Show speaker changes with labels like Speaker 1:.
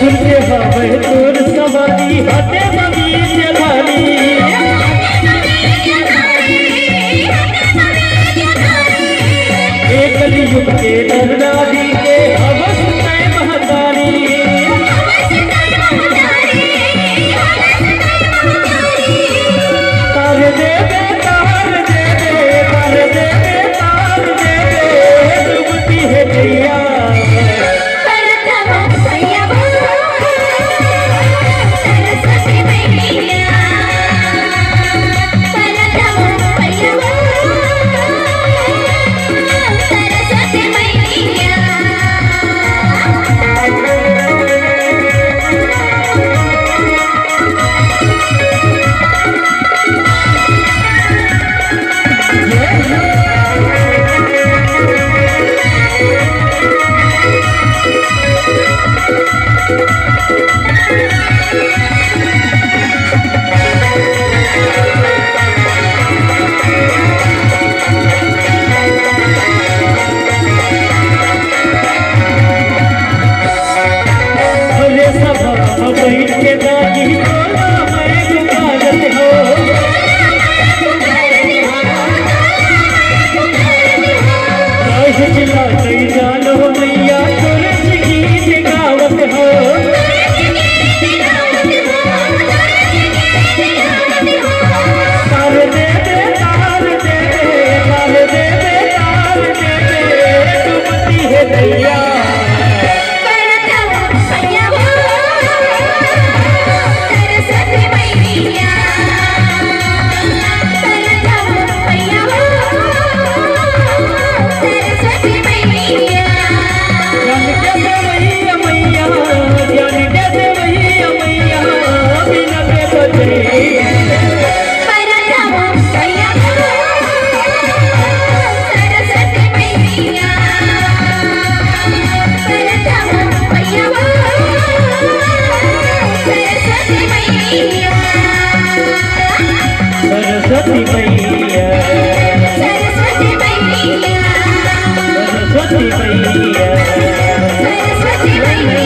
Speaker 1: सुनते हवे तोर सवारी हटे बबीज धारी एक युग के नरनारी के अवस तय महतारी तार दे दे तार दे दे तार दे दे तार दे दे डूबती है गैया बैठ के दादी बोला मैं गुमारत हो चिल्ला नहीं जानो मैया तुरंत गीत गावत हो तार दे दे तार दे दे तार दे दे तार दे दे डूबती है दैया सरस्वती मैया सरस्वती मैया सरस्वती मैया सरस्वती मैया